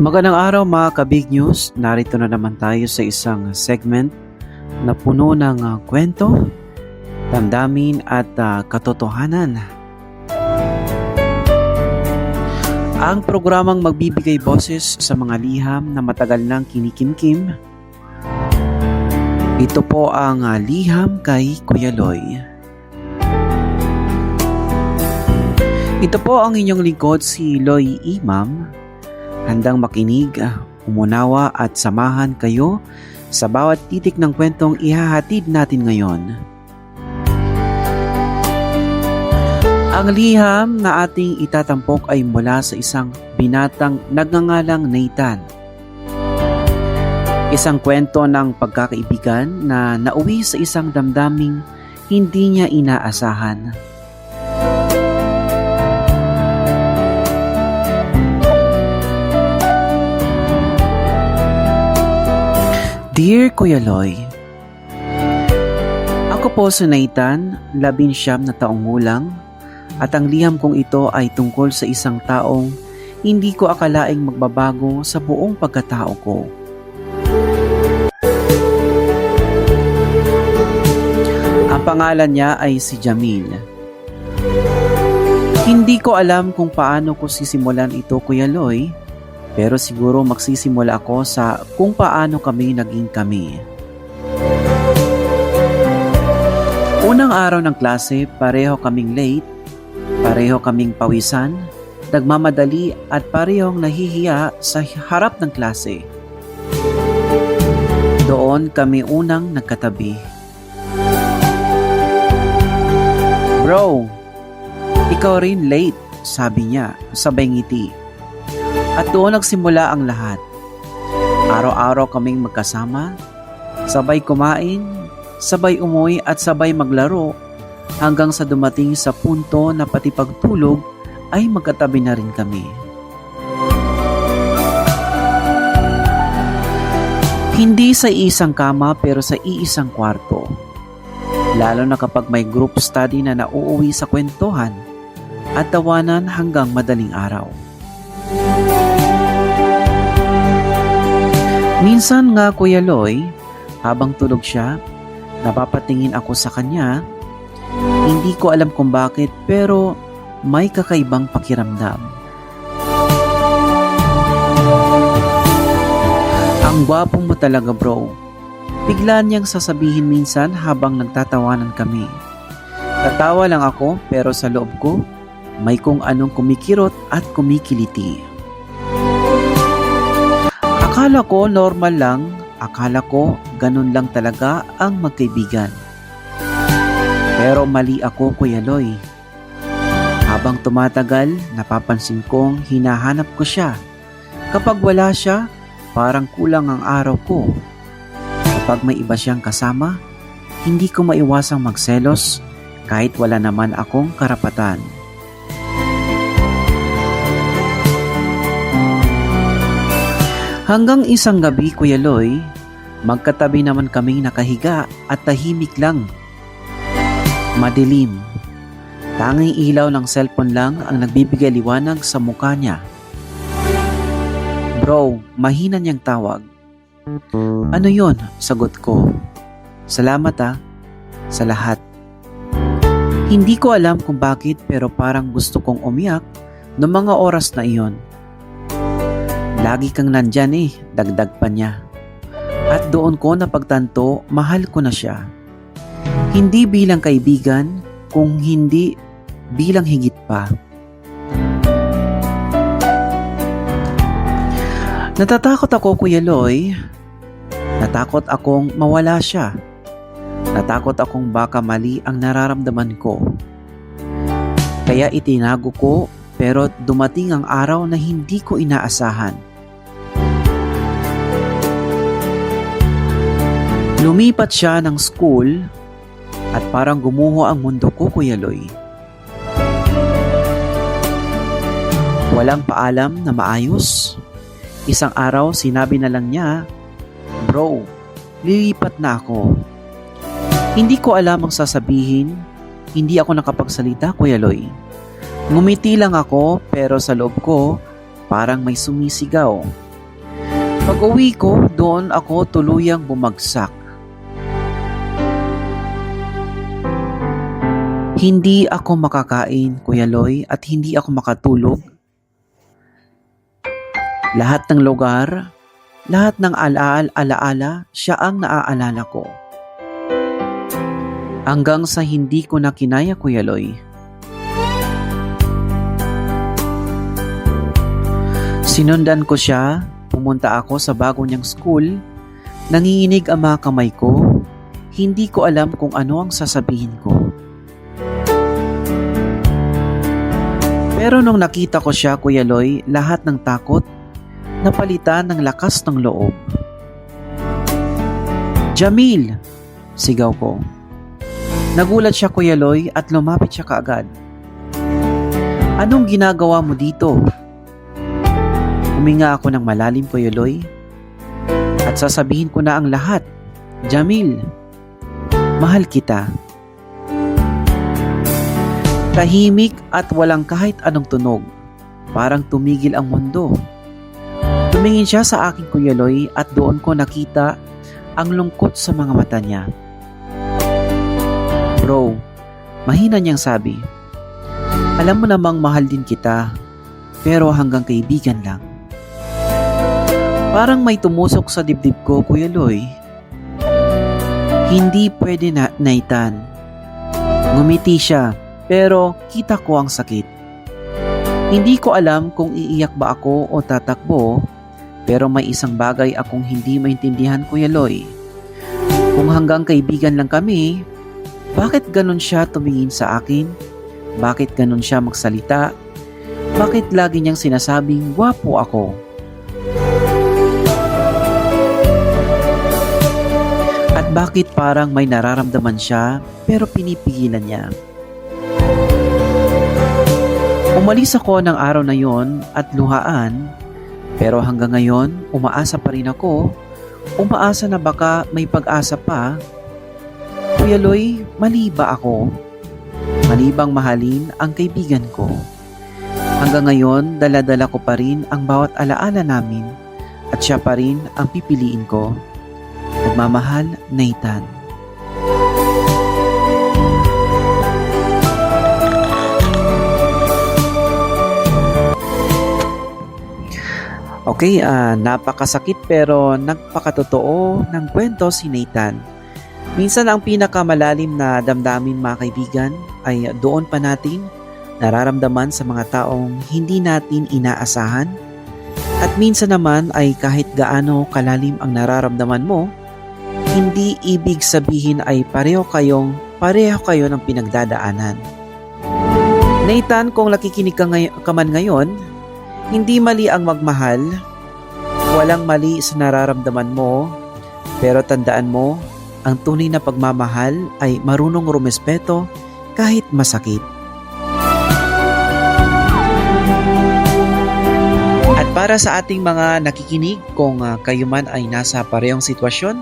Magandang araw mga ka-Big News. Narito na naman tayo sa isang segment na puno ng kwento, damdamin at katotohanan. Ang programang magbibigay boses sa mga liham na matagal nang kinikimkim. Ito po ang liham kay Kuya Loy. Ito po ang inyong lingkod, si Loy Imam. Handang makinig, umunawa at samahan kayo sa bawat titik ng kwentong ihahatid natin ngayon. Ang liham na ating itatampok ay mula sa isang binatang nagngangalang Nathan. Isang kwento ng pagkakaibigan na nauwi sa isang damdaming hindi niya inaasahan. Dear Kuya Loy, ako po si Nathan, 19 na taong gulang, at ang liham kong ito ay tungkol sa isang taong hindi ko akalaing magbabago sa buong pagkatao ko. Ang pangalan niya ay si Jamil. Hindi ko alam kung paano ko sisimulan ito, Kuya Loy, pero siguro magsisimula ako sa kung paano kami naging kami. Unang araw ng klase, pareho kaming late, pareho kaming pawisan, nagmamadali at parehong nahihiya sa harap ng klase. Doon kami unang nagkatabi. Bro, ikaw rin late, sabi niya, sabay ngiti. At doon nagsimula ang lahat. Araw-araw kaming magkasama, sabay kumain, sabay umuwi at sabay maglaro hanggang sa dumating sa punto na pati pagtulog ay magkatabi na rin kami. Hindi sa iisang kama pero sa iisang kwarto. Lalo na kapag may group study na nauuwi sa kwentuhan at tawanan hanggang madaling araw. Minsan nga, Kuya Loy, habang tulog siya, napapatingin ako sa kanya. Hindi ko alam kung bakit pero may kakaibang pakiramdam. Ang gwapo mo talaga, bro. Bigla niyang sasabihin minsan habang nagtatawanan kami. Tatawa lang ako pero sa loob ko, may kung anong kumikirot at kumikiliti. Akala ko normal lang, akala ko ganun lang talaga ang magkaibigan. Pero mali ako, Kuya Loy. Habang tumatagal, napapansin kong hinahanap ko siya. Kapag wala siya, parang kulang ang araw ko. Kapag may iba siyang kasama, hindi ko maiwasang magselos kahit wala naman akong karapatan. Hanggang isang gabi, Kuya Loy, magkatabi naman kaming nakahiga at tahimik lang. Madilim. Tanging ilaw ng cellphone lang ang nagbibigay liwanag sa mukha niya. Bro, mahina niyang tawag. Ano yon? Sagot ko. Salamat sa lahat. Hindi ko alam kung bakit pero parang gusto kong umiyak noong mga oras na iyon. Lagi kang nandyan dagdag pa niya. At doon ko napagtanto, mahal ko na siya. Hindi bilang kaibigan, kung hindi bilang higit pa. Natatakot ako, Kuya Loy. Natakot akong mawala siya. Natakot akong baka mali ang nararamdaman ko. Kaya itinago ko, pero dumating ang araw na hindi ko inaasahan. Lumipat siya ng school at parang gumuho ang mundo ko, Kuya Loy. Walang paalam na maayos. Isang araw sinabi na lang niya, Bro, lilipat na ako. Hindi ko alam ang sasabihin. Hindi ako nakapagsalita, Kuya Loy. Ngumiti lang ako pero sa loob ko parang may sumisigaw. Pag-uwi ko, doon ako tuluyang bumagsak. Hindi ako makakain, Kuya Loy, at hindi ako makatulog. Lahat ng lugar, lahat ng alaala, siya ang naaalala ko. Hanggang sa hindi ko na kinaya, Kuya Loy. Sinundan ko siya, pumunta ako sa bago niyang school, nanginginig ang mga kamay ko, hindi ko alam kung ano ang sasabihin ko. Pero nung nakita ko siya, Kuya Loy, lahat ng takot, napalitan ng lakas ng loob. Jamil! Sigaw ko. Nagulat siya, Kuya Loy, at lumapit siya kaagad. Anong ginagawa mo dito? Huminga ako ng malalim, Kuya Loy, at sasabihin ko na ang lahat. Jamil, mahal kita. Tahimik at walang kahit anong tunog. Parang tumigil ang mundo. Tumingin siya sa akin, Kuya Loy, at doon ko nakita ang lungkot sa mga mata niya. Bro, mahina niyang sabi. Alam mo namang mahal din kita, pero hanggang kaibigan lang. Parang may tumusok sa dibdib ko, Kuya Loy. Hindi pwede na, Nathan. Ngumiti siya, pero kita ko ang sakit. Hindi ko alam kung iiyak ba ako o tatakbo, pero may isang bagay akong hindi maintindihan, Kuya Loy. Kung hanggang kaibigan lang kami, bakit ganun siya tumingin sa akin? Bakit ganun siya magsalita? Bakit lagi niyang sinasabing gwapo ako? At bakit parang may nararamdaman siya pero pinipigilan niya? Umalis ako ng araw na yon at luhaan, pero hanggang ngayon umaasa pa rin ako, umaasa na baka may pag-asa pa. Kuya Loy, mali ba ako? Mali bang mahalin ang kaibigan ko? Hanggang ngayon, dala-dala ko pa rin ang bawat alaala namin at siya pa rin ang pipiliin ko. Nagmamahal, Nathan. Okay, napakasakit pero nagpakatotoo ng kwento si Nathan. Minsan ang pinakamalalim na damdamin, mga kaibigan, ay doon pa natin nararamdaman sa mga taong hindi natin inaasahan. At minsan naman ay kahit gaano kalalim ang nararamdaman mo, hindi ibig sabihin ay pareho kayo ng pinagdadaanan. Nathan, kung nakikinig ka man ngayon, hindi mali ang magmahal, walang mali sa nararamdaman mo, pero tandaan mo, ang tunay na pagmamahal ay marunong rumespeto kahit masakit. At para sa ating mga nakikinig, kung kayo man ay nasa parehong sitwasyon,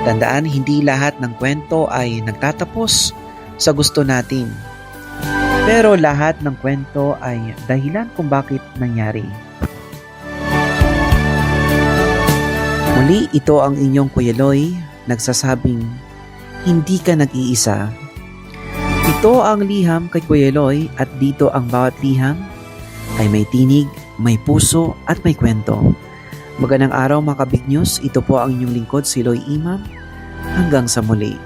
tandaan hindi lahat ng kwento ay nagtatapos sa gusto natin. Pero lahat ng kwento ay dahilan kung bakit nangyari. Muli, ito ang inyong Kuya Loy, nagsasabing, hindi ka nag-iisa. Ito ang liham kay Kuya Loy at dito ang bawat liham ay may tinig, may puso at may kwento. Magandang araw mga ka-Big News, ito po ang inyong lingkod si Loy Imam. Hanggang sa muli.